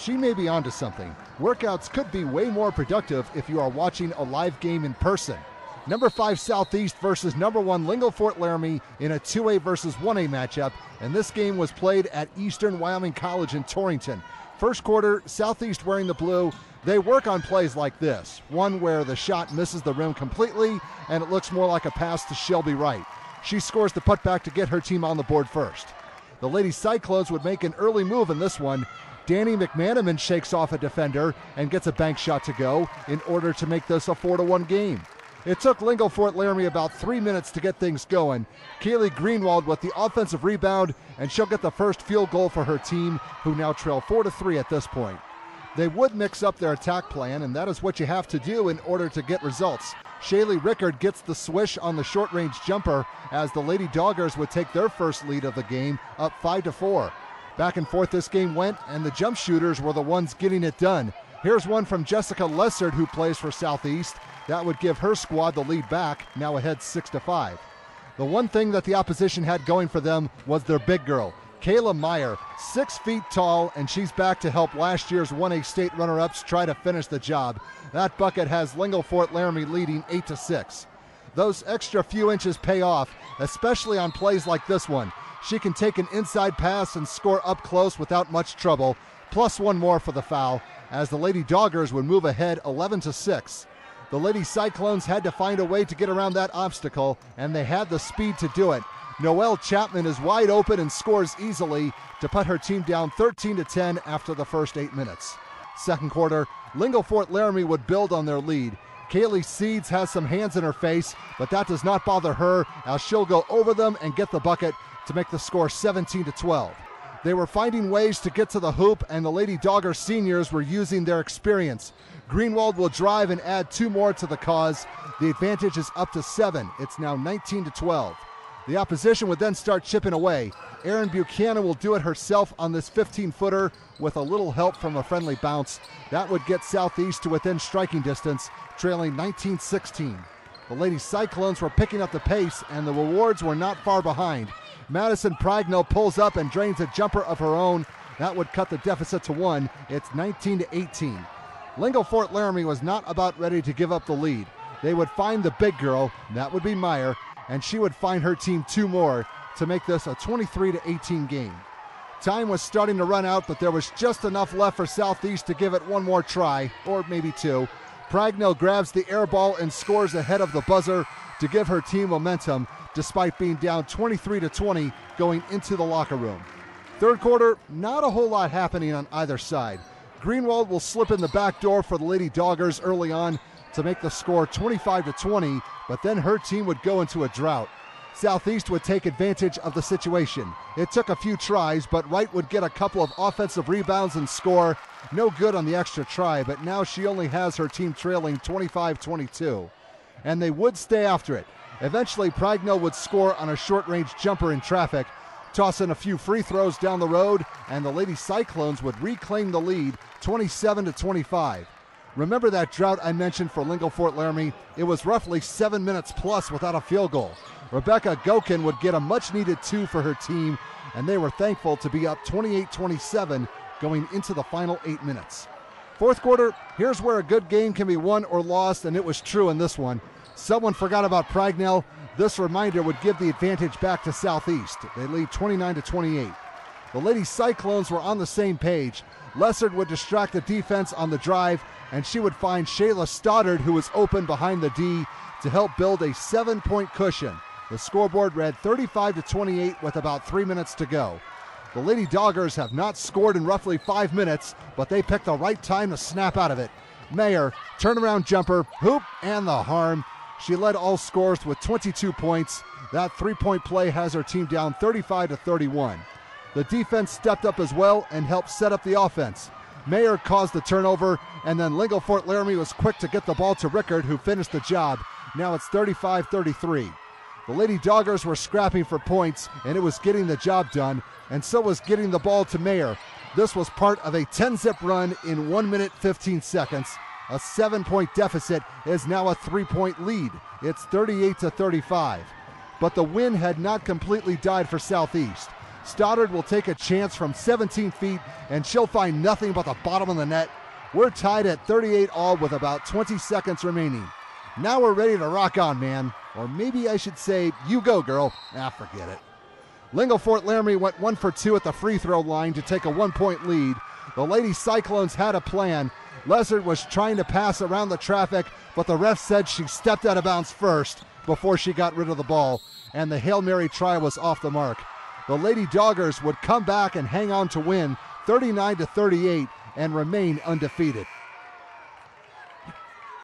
she may be onto something. Workouts could be way more productive if you are watching a live game in person. Number 5 Southeast versus number 1 Lingle-Ft Laramie in a 2A versus 1A matchup, and this game was played at Eastern Wyoming College in Torrington. First quarter, Southeast wearing the blue. They work on plays like this, one where the shot misses the rim completely and it looks more like a pass to Shelby Wright. She scores the putback to get her team on the board first. The Lady Cyclones would make an early move in this one. Danny McManaman shakes off a defender and gets a bank shot to go in order to make this a 4-1 game. It took Lingle-Ft Laramie about 3 minutes to get things going. Kaylee Greenwald with the offensive rebound, and she'll get the first field goal for her team, who now trail 4-3 at this point. They would mix up their attack plan, and that is what you have to do in order to get results. Shaylee Rickard gets the swish on the short-range jumper as the Lady Doggers would take their first lead of the game, up 5-4. Back and forth this game went, and the jump shooters were the ones getting it done. Here's one from Jessica Lessard, who plays for Southeast. That would give her squad the lead back, now ahead 6-5. The one thing that the opposition had going for them was their big girl, Kayla Meyer, 6 feet tall, and she's back to help last year's 1A state runner-ups try to finish the job. That bucket has Lingle-Ft Laramie leading 8-6. Those extra few inches pay off, especially on plays like this one. She can take an inside pass and score up close without much trouble, plus one more for the foul, as the Lady Doggers would move ahead 11-6. The Lady Cyclones had to find a way to get around that obstacle, and they had the speed to do it. Noelle Chapman is wide open and scores easily to put her team down 13-10 after the first 8 minutes. Second quarter, Lingle-Ft Laramie would build on their lead. Kaylee Seeds has some hands in her face, but that does not bother her as she'll go over them and get the bucket to make the score 17-12. They were finding ways to get to the hoop, and the Lady Dogger seniors were using their experience. Greenwald will drive and add 2 more to the cause. The advantage is up to 7. It's now 19-12. The opposition would then start chipping away. Erin Buchanan will do it herself on this 15-footer with a little help from a friendly bounce. That would get Southeast to within striking distance, trailing 19-16. The Lady Cyclones were picking up the pace, and the rewards were not far behind. Madison Pragnell pulls up and drains a jumper of her own. That would cut the deficit to 1. It's 19-18. Lingle-Ft Laramie was not about ready to give up the lead. They would find the big girl, that would be Meyer, and she would find her team 2 more to make this a 23-18 game. Time was starting to run out, but there was just enough left for Southeast to give it one more try, or maybe 2. Pragnell grabs the air ball and scores ahead of the buzzer to give her team momentum, despite being down 23-20 going into the locker room. Third quarter, not a whole lot happening on either side. Greenwald will slip in the back door for the Lady Doggers early on to make the score 25-20, but then her team would go into a drought. Southeast would take advantage of the situation. It took a few tries, but Wright would get a couple of offensive rebounds and score. No good on the extra try, but now she only has her team trailing 25-22. And they would stay after it. Eventually, Pragnell would score on a short-range jumper in traffic, toss in a few free throws down the road, and the Lady Cyclones would reclaim the lead 27-25. Remember that drought I mentioned for Lingle-Ft Laramie? It was roughly 7 minutes plus without a field goal. Rebecca Gokin would get a much-needed 2 for her team, and they were thankful to be up 28-27 going into the final 8 minutes. Fourth quarter, here's where a good game can be won or lost, and it was true in this one. Someone forgot about Pragnell. This reminder would give the advantage back to Southeast. They lead 29-28. The Lady Cyclones were on the same page. Lessard would distract the defense on the drive, and she would find Shayla Stoddard, who was open behind the D, to help build a 7-point cushion. The scoreboard read 35-28 with about 3 minutes to go. The Lady Doggers have not scored in roughly 5 minutes, but they picked the right time to snap out of it. Mayer, turnaround jumper, hoop, and the harm. She led all scores with 22 points. That 3-point play has her team down 35-31. The defense stepped up as well and helped set up the offense. Mayer caused the turnover, and then Lingle-Ft Laramie was quick to get the ball to Rickard, who finished the job. Now it's 35-33. The Lady Doggers were scrapping for points, and it was getting the job done, and so was getting the ball to Mayer. This was part of a 10-zip run in 1 minute 15 seconds. A 7-point deficit is now a 3-point lead. It's 38-35. But the win had not completely died for Southeast. Stoddard will take a chance from 17 feet, and she'll find nothing but the bottom of the net. We're tied at 38 all with about 20 seconds remaining. Now we're ready to rock on, man. Or maybe I should say, you go, girl. Forget it. Lingle-Ft Laramie went 1 for 2 at the free throw line to take a 1-point lead. The Lady Cyclones had a plan. Lessard was trying to pass around the traffic, but the ref said she stepped out of bounds first before she got rid of the ball, and the Hail Mary try was off the mark. The Lady Doggers would come back and hang on to win 39-38 and remain undefeated.